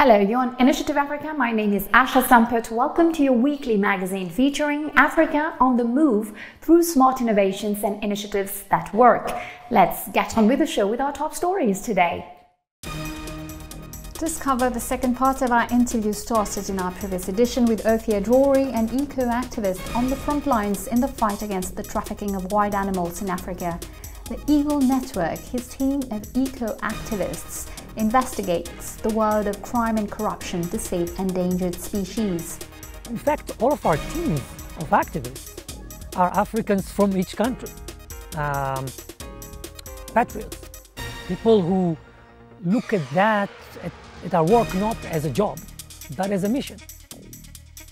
Hello, you're on Initiative Africa. My name is Asha Samput. Welcome to your weekly magazine featuring Africa on the move through smart innovations and initiatives that work. Let's get on with the show with our top stories today. Discover the second part of our interview started in our previous edition with Ophia Drory, an eco-activist on the front lines in the fight against the trafficking of wild animals in Africa. The Eagle Network, his team of eco-activists, investigates the world of crime and corruption to save endangered species. In fact, all of our teams of activists are Africans from each country. Patriots, people who look at our work not as a job, but as a mission.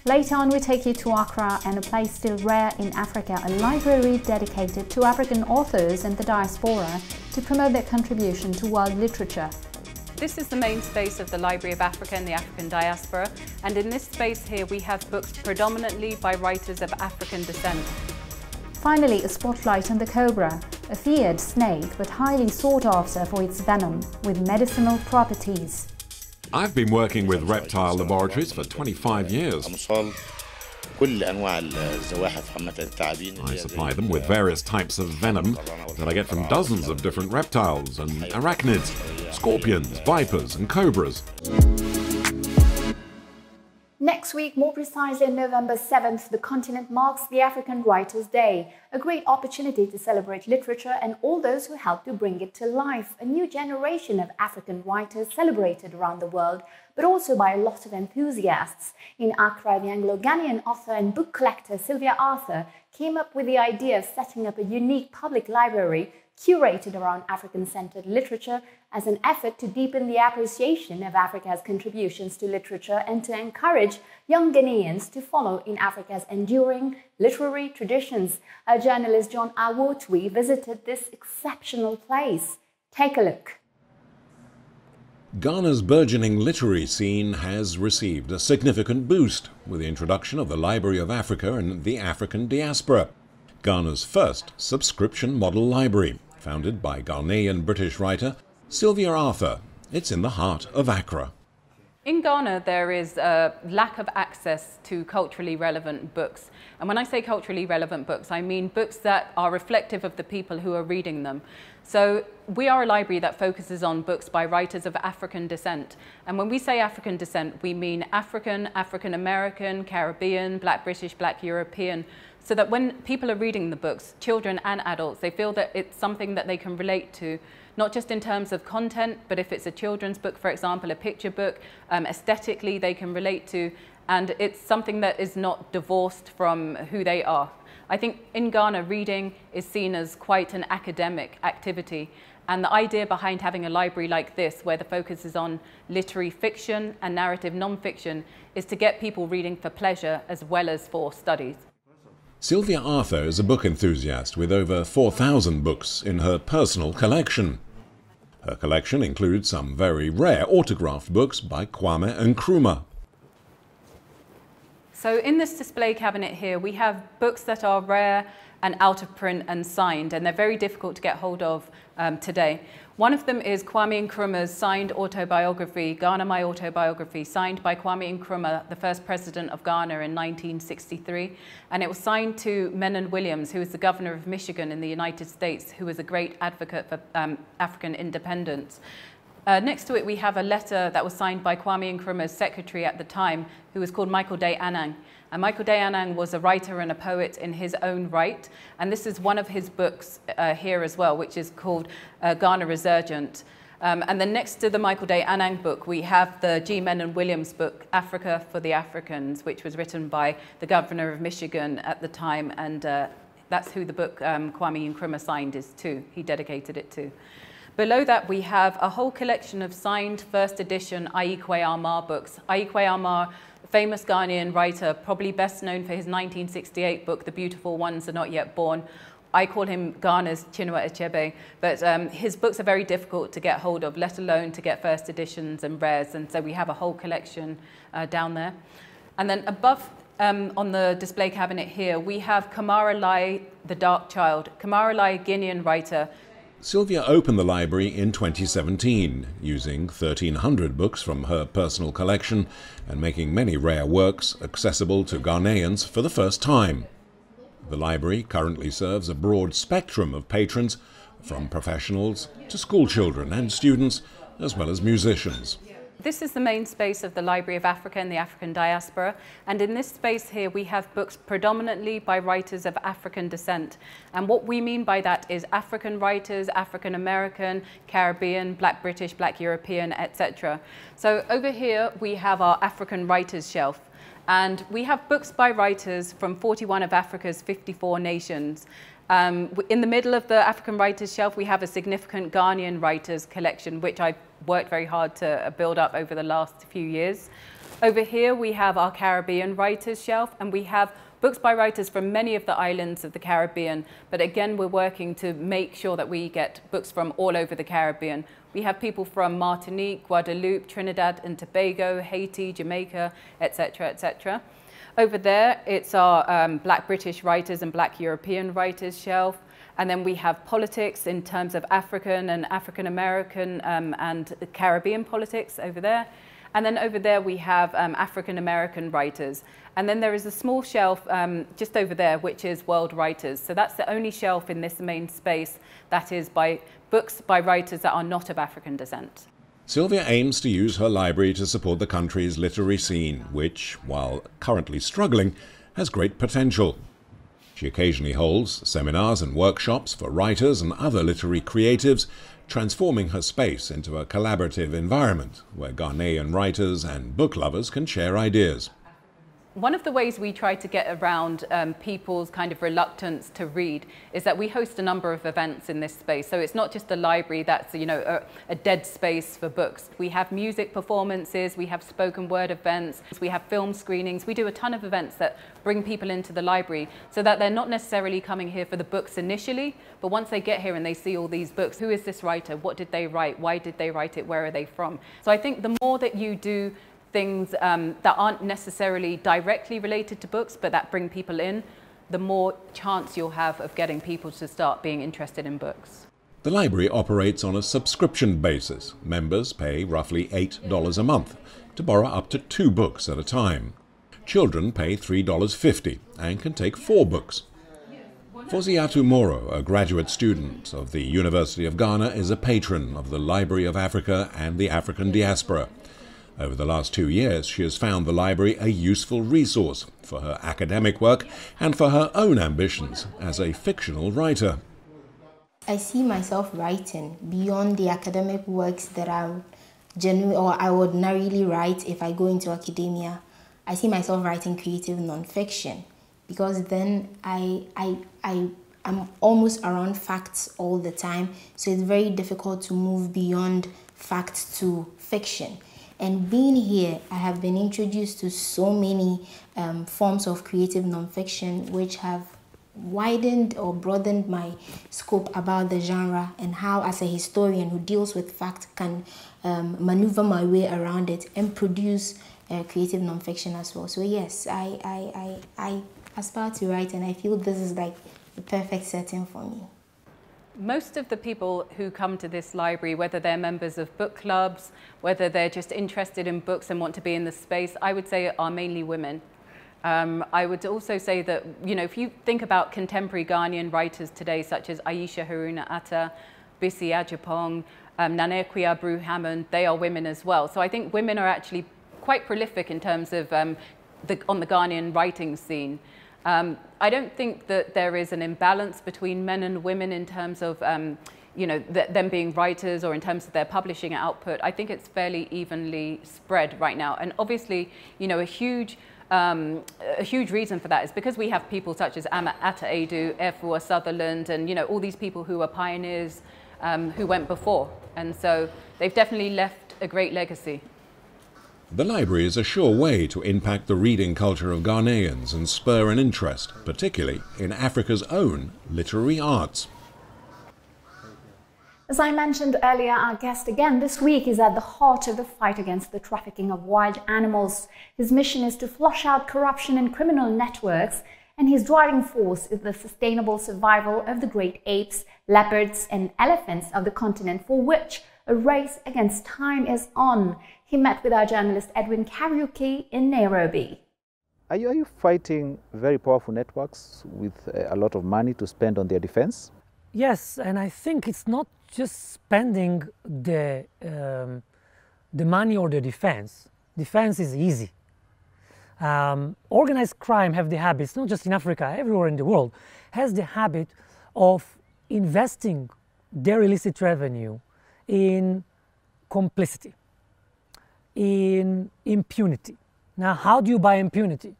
Later on, we take you to Accra and a place still rare in Africa, a library dedicated to African authors and the diaspora to promote their contribution to world literature. This is the main space of the Library of Africa and the African diaspora, and in this space here we have books predominantly by writers of African descent. Finally, a spotlight on the cobra, a feared snake but highly sought after for its venom with medicinal properties. I've been working with reptile laboratories for 25 years. I supply them with various types of venom that I get from dozens of different reptiles and arachnids, scorpions, vipers and cobras. Next week, more precisely on November 7th, the continent marks the African Writers' Day, a great opportunity to celebrate literature and all those who helped to bring it to life. A new generation of African writers celebrated around the world, but also by a lot of enthusiasts. In Accra, the Anglo-Ghanaian author and book collector Sylvia Arthur came up with the idea of setting up a unique public library curated around African-centered literature as an effort to deepen the appreciation of Africa's contributions to literature and to encourage young Ghanaians to follow in Africa's enduring literary traditions. Our journalist John Awotwi visited this exceptional place. Take a look. Ghana's burgeoning literary scene has received a significant boost with the introduction of the Library of Africa and the African diaspora, Ghana's first subscription model library. Founded by Ghanaian-British writer Sylvia Arthur. It's in the heart of Accra. In Ghana, there is a lack of access to culturally relevant books. And when I say culturally relevant books, I mean books that are reflective of the people who are reading them. So we are a library that focuses on books by writers of African descent. And when we say African descent, we mean African, African-American, Caribbean, Black British, Black European, so that when people are reading the books, children and adults, they feel that it's something that they can relate to, not just in terms of content, but if it's a children's book, for example, a picture book, aesthetically they can relate to, and it's something that is not divorced from who they are. I think in Ghana, reading is seen as quite an academic activity, and the idea behind having a library like this, where the focus is on literary fiction and narrative non-fiction, is to get people reading for pleasure as well as for studies. Sylvia Arthur is a book enthusiast with over 4,000 books in her personal collection. Her collection includes some very rare autographed books by Kwame Nkrumah. So in this display cabinet here, we have books that are rare and out of print and signed, and they're very difficult to get hold of today. One of them is Kwame Nkrumah's signed autobiography, Ghana My Autobiography, signed by Kwame Nkrumah, the first president of Ghana in 1963. And it was signed to Menon Williams, who was the governor of Michigan in the United States, who was a great advocate for African independence. Next to it, we have a letter that was signed by Kwame Nkrumah's secretary at the time, who was called Michael Day Anang. And Michael Day Anang was a writer and a poet in his own right. And this is one of his books here as well, which is called Ghana Resurgent. And then next to the Michael Day Anang book, we have the G. Menon Williams book, Africa for the Africans, which was written by the governor of Michigan at the time. And that's who the book Kwame Nkrumah signed is to. He dedicated it to. Below that, we have a whole collection of signed first edition Aikwe Armah books. Aikwe Armah, famous Ghanaian writer, probably best known for his 1968 book, The Beautiful Ones Are Not Yet Born. I call him Ghana's Chinua Achebe, but his books are very difficult to get hold of, let alone to get first editions and rares, and so we have a whole collection down there. And then above on the display cabinet here, we have Kamara Lai, The Dark Child. Kamara Lai, Guinean writer, Sylvia opened the library in 2017, using 1,300 books from her personal collection and making many rare works accessible to Ghanaians for the first time. The library currently serves a broad spectrum of patrons, from professionals to school children and students, as well as musicians. This is the main space of the Library of Africa and the African diaspora, and in this space here we have books predominantly by writers of African descent. And what we mean by that is African writers, African American, Caribbean, Black British, Black European, etc. So over here we have our African writers shelf, and we have books by writers from 41 of Africa's 54 nations. In the middle of the African writers shelf, we have a significant Ghanaian writers collection, which I've worked very hard to build up over the last few years. Over here, we have our Caribbean writers shelf, and we have books by writers from many of the islands of the Caribbean. But again, we're working to make sure that we get books from all over the Caribbean. We have people from Martinique, Guadeloupe, Trinidad and Tobago, Haiti, Jamaica, etc., etc. Over there, it's our Black British writers and Black European writers shelf. And then we have politics in terms of African and African American and Caribbean politics over there. And then over there we have African American writers. And then there is a small shelf just over there, which is world writers. So that's the only shelf in this main space that is by books by writers that are not of African descent. Sylvia aims to use her library to support the country's literary scene, which, while currently struggling, has great potential. She occasionally holds seminars and workshops for writers and other literary creatives, transforming her space into a collaborative environment where Ghanaian writers and book lovers can share ideas. One of the ways we try to get around people's kind of reluctance to read is that we host a number of events in this space. So it's not just a library that's, you know, a dead space for books. We have music performances, we have spoken word events, we have film screenings. We do a ton of events that bring people into the library so that they're not necessarily coming here for the books initially, but once they get here and they see all these books, who is this writer? What did they write? Why did they write it? Where are they from? So I think the more that you do things that aren't necessarily directly related to books, but that bring people in, the more chance you'll have of getting people to start being interested in books. The library operates on a subscription basis. Members pay roughly $8 a month to borrow up to 2 books at a time. Children pay $3.50 and can take 4 books. Fauziatou Moro, a graduate student of the University of Ghana, is a patron of the Library of Africa and the African diaspora. Over the last 2 years, she has found the library a useful resource for her academic work and for her own ambitions as a fictional writer. I see myself writing beyond the academic works that I would ordinarily write if I go into academia. I see myself writing creative nonfiction because then I'm almost around facts all the time, so it's very difficult to move beyond facts to fiction. And being here, I have been introduced to so many forms of creative nonfiction which have widened or broadened my scope about the genre and how, as a historian who deals with fact, can maneuver my way around it and produce creative nonfiction as well. So yes, I aspire to write, and I feel this is like the perfect setting for me. Most of the people who come to this library, whether they're members of book clubs, whether they're just interested in books and want to be in the space, I would say are mainly women. I would also say that, you know, if you think about contemporary Ghanaian writers today, such as Aisha Haruna Atta, Bisi Ajapong, Nanekwi Abreu-Hammond, they are women as well. So I think women are actually quite prolific in terms of on the Ghanaian writing scene. I don't think that there is an imbalance between men and women in terms of, you know, them being writers or in terms of their publishing output. I think it's fairly evenly spread right now. And obviously, you know, a huge reason for that is because we have people such as Atta Edu, Efua Sutherland, and, you know, all these people who are pioneers who went before. And so they've definitely left a great legacy. The library is a sure way to impact the reading culture of Ghanaians and spur an interest, particularly in Africa's own literary arts. As I mentioned earlier, our guest again this week is at the heart of the fight against the trafficking of wild animals. His mission is to flush out corruption in criminal networks and his driving force is the sustainable survival of the great apes, leopards, and elephants of the continent, for which a race against time is on. He met with our journalist Edwin Kariuki in Nairobi. Are you fighting very powerful networks with a lot of money to spend on their defense? Yes, and I think it's not just spending the money or the defense. Defense is easy. Organized crime have the habit, it's not just in Africa, everywhere in the world, has the habit of investing their illicit revenue in complicity, in impunity. Now, how do you buy impunity?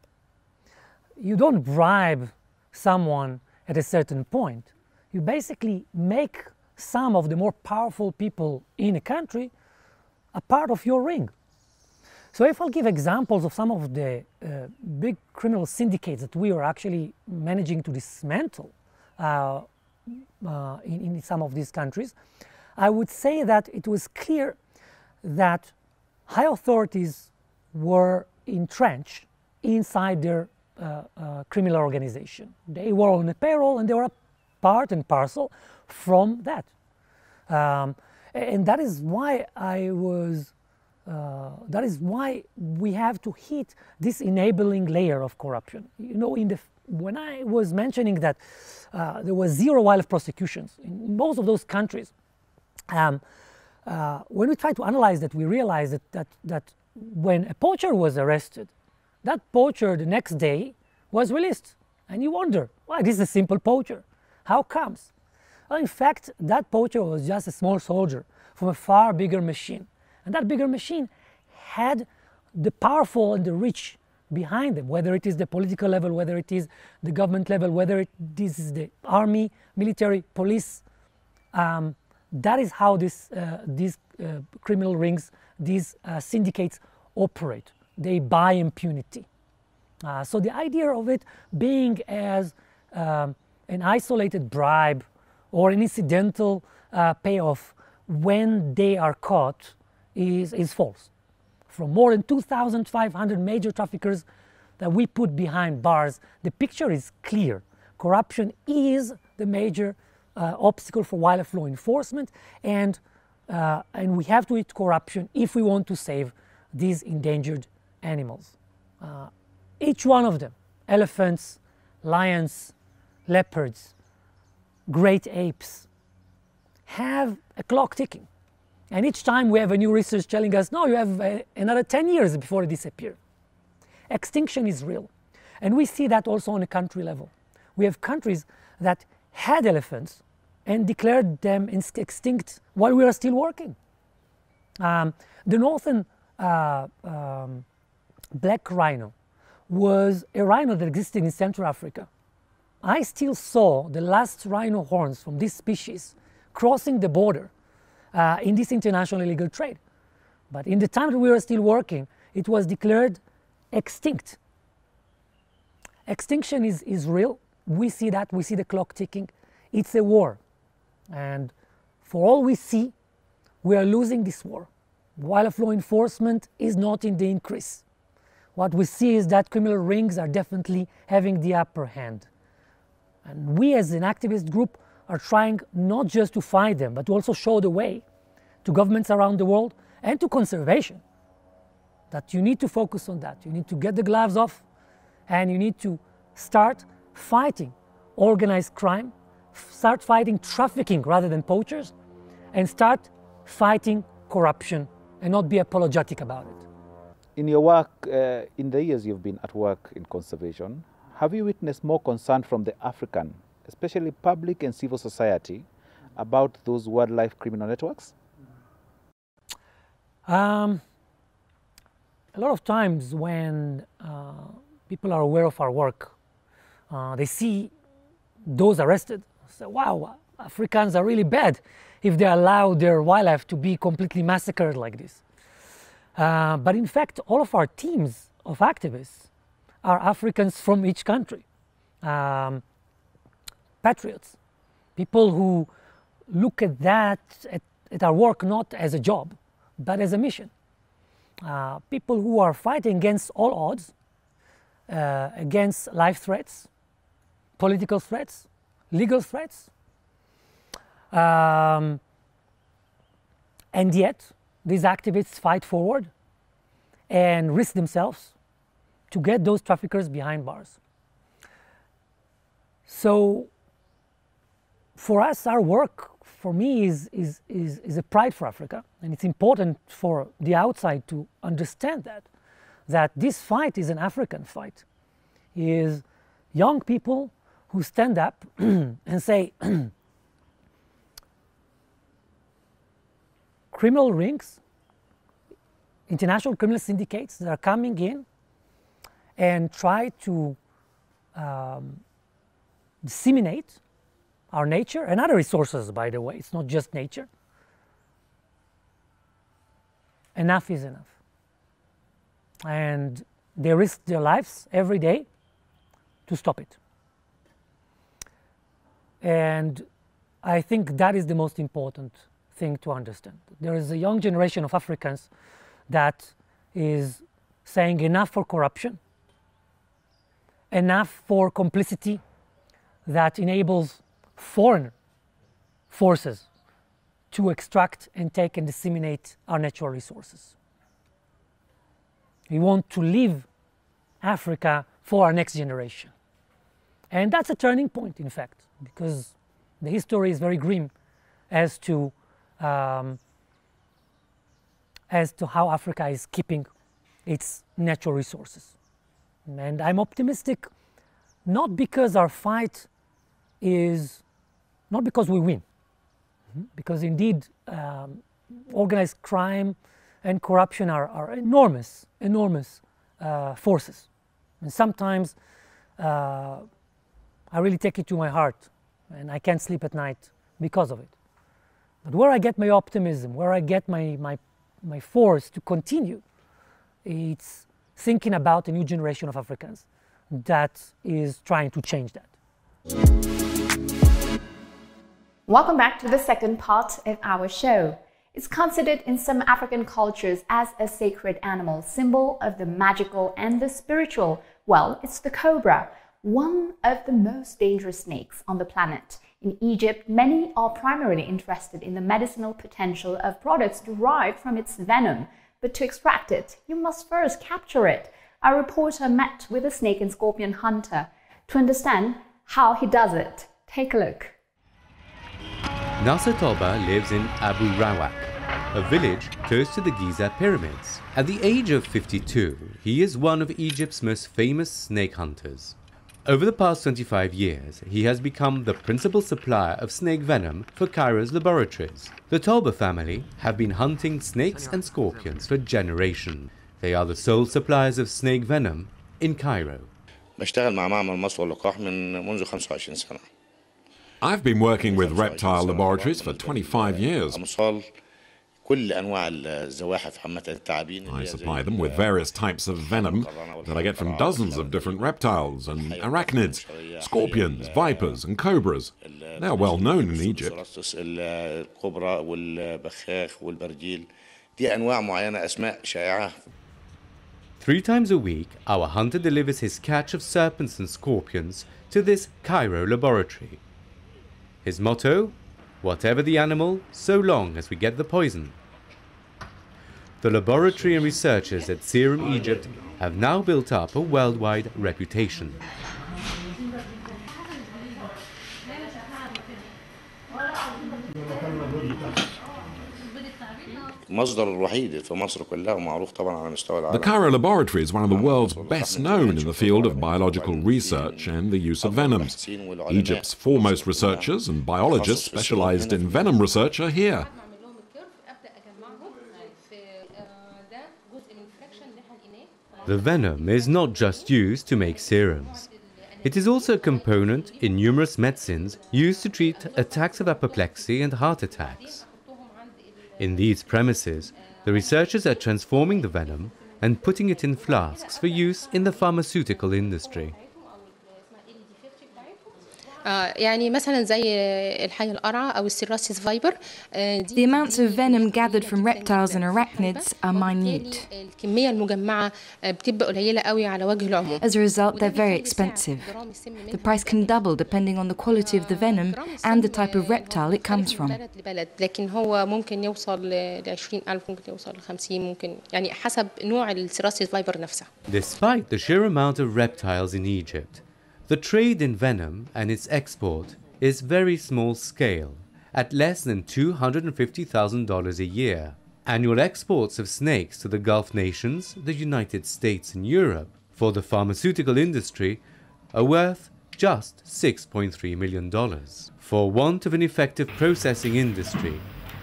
You don't bribe someone at a certain point. You basically make some of the more powerful people in a country a part of your ring. So if I'll give examples of some of the big criminal syndicates that we are actually managing to dismantle in some of these countries, I would say that it was clear that high authorities were entrenched inside their criminal organization. They were on a payroll and they were a part and parcel from that. And that is why that is why we have to hit this enabling layer of corruption. You know, when I was mentioning that there was zero wildlife prosecutions in most of those countries, when we try to analyze that, we realize that when a poacher was arrested, that poacher the next day was released. And you wonder, why, this is a simple poacher. How comes? Well, in fact, that poacher was just a small soldier from a far bigger machine. And that bigger machine had the powerful and the rich behind them, whether it is the political level, whether it is the government level, whether this is the army, military, police. That is how these criminal rings, these syndicates operate. They buy impunity. So the idea of it being as an isolated bribe or an incidental payoff when they are caught is false. From more than 2,500 major traffickers that we put behind bars, the picture is clear. Corruption is the major obstacle for wildlife law enforcement, and we have to hit corruption if we want to save these endangered animals. Each one of them, elephants, lions, leopards, great apes, have a clock ticking. And each time we have a new research telling us, no, you have another 10 years before they disappear. Extinction is real. And we see that also on a country level. We have countries that had elephants and declared them extinct while we are still working. The northern black rhino was a rhino that existed in Central Africa. I still saw the last rhino horns from this species crossing the border in this international illegal trade. But in the time that we were still working, it was declared extinct. Extinction is real. We see that, we see the clock ticking. It's a war. And for all we see, we are losing this war. Wildlife law enforcement is not in the increase. What we see is that criminal rings are definitely having the upper hand. And we as an activist group are trying not just to fight them, but to also show the way to governments around the world and to conservation. That you need to focus on that. You need to get the gloves off and you need to start fighting organized crime, start fighting trafficking rather than poachers, and start fighting corruption and not be apologetic about it. In your work, in the years you've been at work in conservation, have you witnessed more concern from the African, especially public and civil society, about those wildlife criminal networks? A lot of times when people are aware of our work, they see those arrested, say, wow, Africans are really bad if they allow their wildlife to be completely massacred like this. But in fact, all of our teams of activists are Africans from each country. Patriots, people who look at that, at our work not as a job, but as a mission. People who are fighting against all odds, against life threats, political threats, legal threats. And yet, these activists fight forward and risk themselves to get those traffickers behind bars. So, for us, our work, for me, is a pride for Africa. And it's important for the outside to understand that this fight is an African fight. It is young people who stand up and say, criminal rings, international criminal syndicates that are coming in and try to disseminate our nature and other resources, by the way. It's not just nature. Enough is enough. And they risk their lives every day to stop it. And I think that is the most important thing to understand. There is a young generation of Africans that is saying enough for corruption, enough for complicity that enables foreign forces to extract and take and disseminate our natural resources. We want to leave Africa for our next generation. And that's a turning point, in fact, because the history is very grim as to how Africa is keeping its natural resources. And I'm optimistic, not because our fight is, not because we win, because indeed organized crime and corruption are enormous forces. And sometimes I really take it to my heart and I can't sleep at night because of it. But where I get my optimism, where I get my force to continue, it's thinking about a new generation of Africans that is trying to change that. Welcome back to the second part of our show. It's considered in some African cultures as a sacred animal, symbol of the magical and the spiritual. Well, it's the cobra, one of the most dangerous snakes on the planet. In Egypt, many are primarily interested in the medicinal potential of products derived from its venom. But to extract it, you must first capture it. Our reporter met with a snake and scorpion hunter to understand how he does it. Take a look. Nasser Toba lives in Abu Rawak, a village close to the Giza pyramids. At the age of 52, he is one of Egypt's most famous snake hunters. Over the past 25 years, he has become the principal supplier of snake venom for Cairo's laboratories. The Toba family have been hunting snakes and scorpions for generations. They are the sole suppliers of snake venom in Cairo. بشتغل مع معمل مصفى اللقاح منذ 25 سنة. I've been working with reptile laboratories for 25 years. I supply them with various types of venom that I get from dozens of different reptiles and arachnids, scorpions, vipers and cobras. They are well known in Egypt. 3 times a week, our hunter delivers his catch of serpents and scorpions to this Cairo laboratory. His motto, whatever the animal, so long as we get the poison. The laboratory and researchers at Serum Egypt have now built up a worldwide reputation. The Cairo laboratory is one of the world's best known in the field of biological research and the use of venoms. Egypt's foremost researchers and biologists specialized in venom research are here. The venom is not just used to make serums. It is also a component in numerous medicines used to treat attacks of apoplexy and heart attacks. In these premises, the researchers are transforming the venom and putting it in flasks for use in the pharmaceutical industry. يعني مثلا زي الحي القرع أو السيراسيس فايبر. The amounts of venom gathered from reptiles and arachnids are minute. الكمية المجمعة بتبقى قليلة قوي على وجه العموم. As a result, they're very expensive. The price can double depending on the quality of the venom and the type of reptile it comes from. لكن هو ممكن يوصل ل 20,000 ممكن يوصل ل 50 ممكن يعني حسب نوع السيراسيس فايبر نفسها. Despite the sheer amount of reptiles in Egypt, the trade in venom and its export is very small scale, at less than $250,000 a year. Annual exports of snakes to the Gulf nations, the United States and Europe, for the pharmaceutical industry, are worth just $6.3 million. For want of an effective processing industry,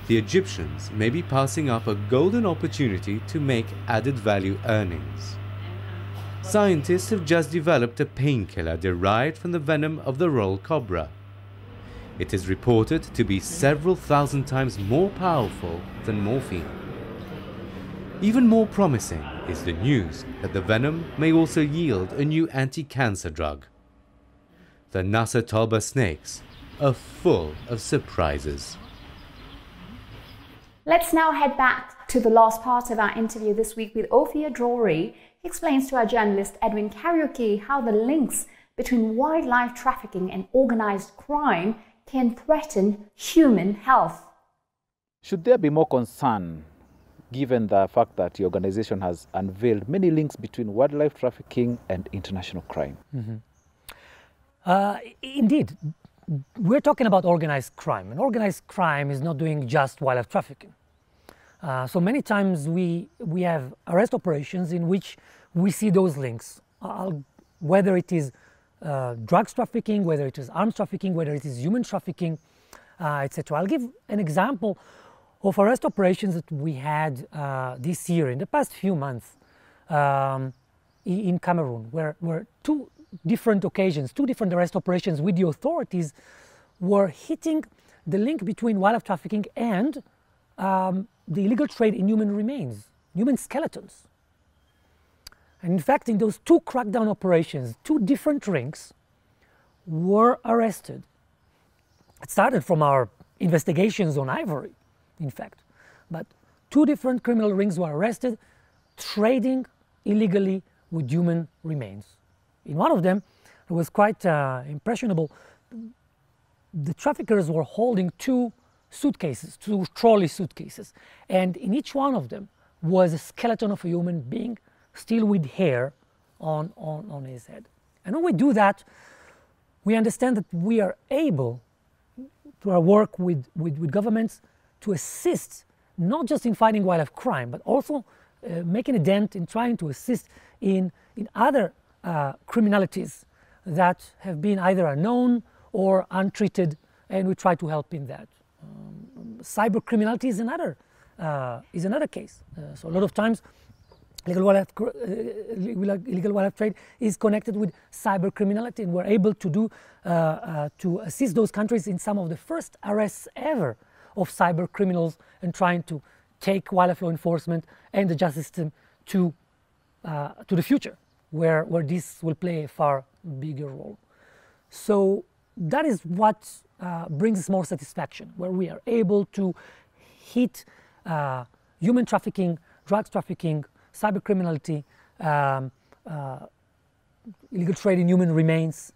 the Egyptians may be passing up a golden opportunity to make added value earnings. Scientists have just developed a painkiller derived from the venom of the royal cobra. It is reported to be several thousand times more powerful than morphine. Even more promising is the news that the venom may also yield a new anti-cancer drug. The Nasser Talba snakes are full of surprises. Let's now head back to the last part of our interview this week with Ophir Drury. He explains to our journalist Edwin Karaoke how the links between wildlife trafficking and organized crime can threaten human health. Should there be more concern, given the fact that the organization has unveiled many links between wildlife trafficking and international crime? Indeed, we're talking about organized crime, and organized crime is not doing just wildlife trafficking. So many times we have arrest operations in which we see those links, whether it is drugs trafficking, whether it is arms trafficking, whether it is human trafficking, etc. I'll give an example of arrest operations that we had this year, in the past few months, in Cameroon, where two different occasions, two different arrest operations with the authorities were hitting the link between wildlife trafficking and the illegal trade in human remains, human skeletons. And in fact, in those two crackdown operations, two different rings were arrested. It started from our investigations on ivory, in fact, but two different criminal rings were arrested trading illegally with human remains. In one of them, it was quite impressionable. The traffickers were holding two suitcases, two trolley suitcases, and in each one of them was a skeleton of a human being, still with hair on his head. And when we do that, we understand that we are able, through our work with governments, to assist not just in fighting wildlife crime, but also making a dent in trying to assist in other criminalities that have been either unknown or untreated, and we try to help in that. Cyber criminality is another case. So a lot of times, illegal wildlife trade is connected with cyber criminality, and we're able to assist those countries in some of the first arrests ever of cyber criminals, and trying to take wildlife law enforcement and the justice system to the future, where this will play a far bigger role. So that is what brings us more satisfaction, where we are able to hit human trafficking, drugs trafficking, cyber criminality, illegal trade in human remains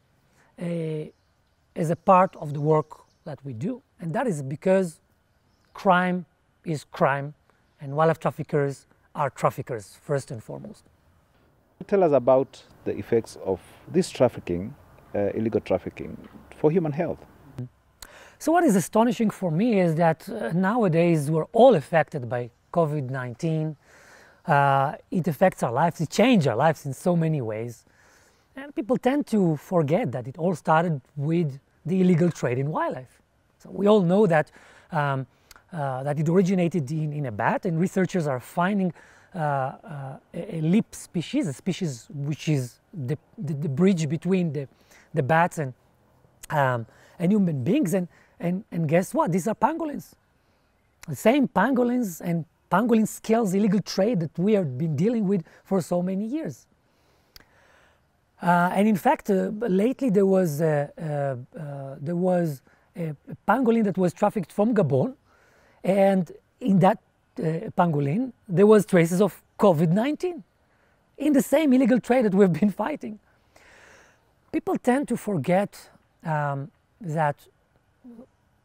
as a part of the work that we do. And that is because crime is crime, and wildlife traffickers are traffickers first and foremost. Tell us about the effects of this trafficking, illegal trafficking, for human health. So what is astonishing for me is that nowadays we're all affected by COVID-19. It affects our lives, it changes our lives in so many ways. And people tend to forget that it all started with the illegal trade in wildlife. So we all know that, that it originated in a bat, and researchers are finding a leap species, a species which is the bridge between the bats and human beings. And guess what? These are pangolins. The same pangolins and pangolin scales illegal trade that we have been dealing with for so many years. And in fact, lately there was a pangolin that was trafficked from Gabon, and in that pangolin there was traces of COVID-19 in the same illegal trade that we've been fighting. People tend to forget that,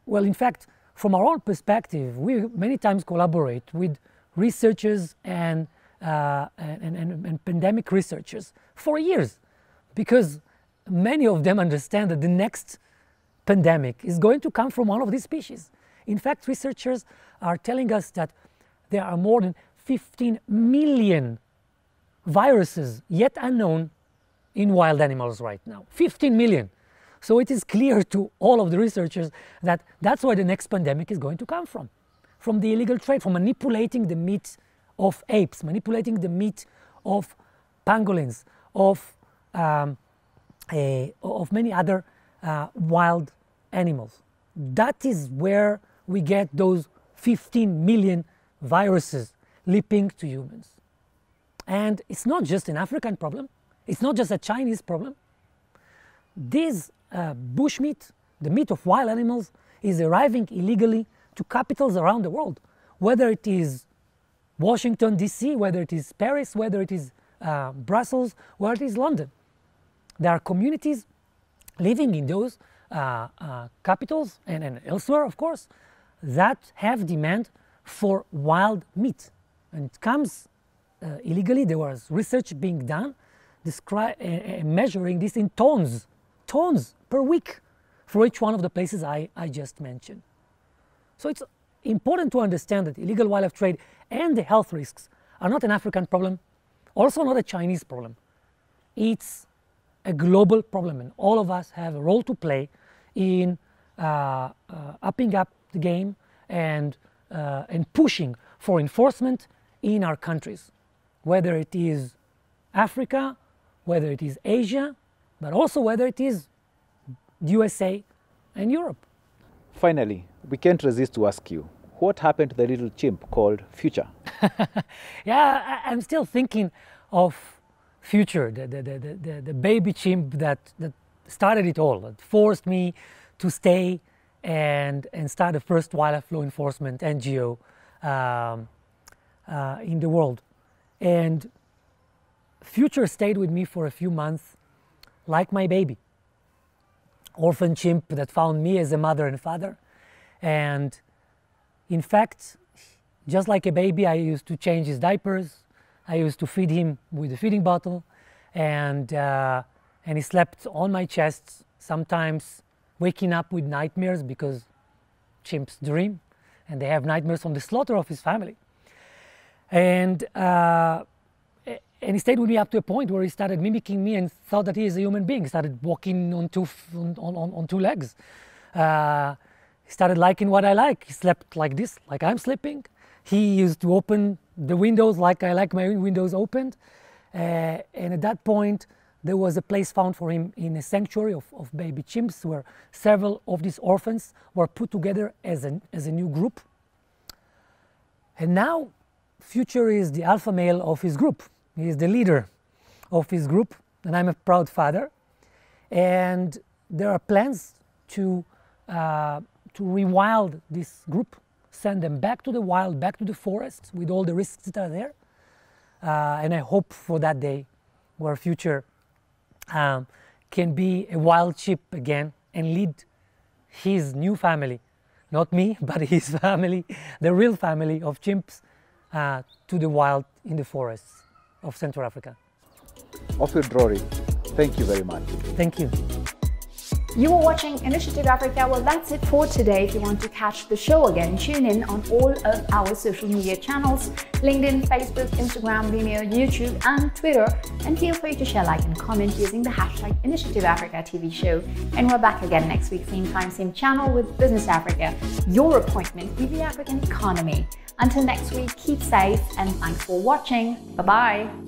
well, in fact, from our own perspective, we many times collaborate with researchers and pandemic researchers for years, because many of them understand that the next pandemic is going to come from one of these species. In fact, researchers are telling us that there are more than 15 million viruses yet unknown in wild animals right now. 15 million. So it is clear to all of the researchers that that's where the next pandemic is going to come from the illegal trade, from manipulating the meat of apes, manipulating the meat of pangolins, of many other wild animals. That is where we get those 15 million viruses leaping to humans. And it's not just an African problem. It's not just a Chinese problem. This bushmeat, the meat of wild animals, is arriving illegally to capitals around the world, whether it is Washington, D.C., whether it is Paris, whether it is Brussels, whether it is London. There are communities living in those capitals and elsewhere, of course, that have demand for wild meat. And it comes illegally. There was research being done measuring this in tons per week for each one of the places I just mentioned. So it's important to understand that illegal wildlife trade and the health risks are not an African problem, also not a Chinese problem. It's a global problem, and all of us have a role to play in upping up the game and pushing for enforcement in our countries, whether it is Africa, whether it is Asia, but also whether it is USA and Europe. Finally, we can't resist to ask you, what happened to the little chimp called Future? Yeah, I'm still thinking of Future, the baby chimp that started it all, that forced me to stay and start the first wildlife law enforcement NGO in the world. And Future stayed with me for a few months like my baby. Orphan chimp that found me as a mother and father. And in fact, just like a baby, I used to change his diapers. I used to feed him with a feeding bottle, and he slept on my chest, sometimes waking up with nightmares, because chimps dream and they have nightmares on the slaughter of his family. And he stayed with me up to a point where he started mimicking me and thought that he is a human being. He started walking on two legs. He started liking what I like. He slept like this, like I'm sleeping. He used to open the windows like I like my windows opened. And at that point, there was a place found for him in a sanctuary of baby chimps, where several of these orphans were put together as a new group. And now, Future is the alpha male of his group. He is the leader of his group, and I'm a proud father. And there are plans to rewild this group, send them back to the wild, back to the forest with all the risks that are there. And I hope for that day where Future can be a wild sheep again and lead his new family, not me, but his family, the real family of chimps, to the wild in the forests of Central Africa. Ophir Drori, thank you very much. Thank you. You were watching Initiative Africa. Well, that's it for today. If you want to catch the show again, tune in on all of our social media channels: LinkedIn, Facebook, Instagram, Vimeo, YouTube, and Twitter. And feel free to share, like, and comment using the hashtag Initiative Africa TV show. And we're back again next week, same time, same channel, with Business Africa, your appointment with the African economy. Until next week, keep safe and thanks for watching. Bye-bye.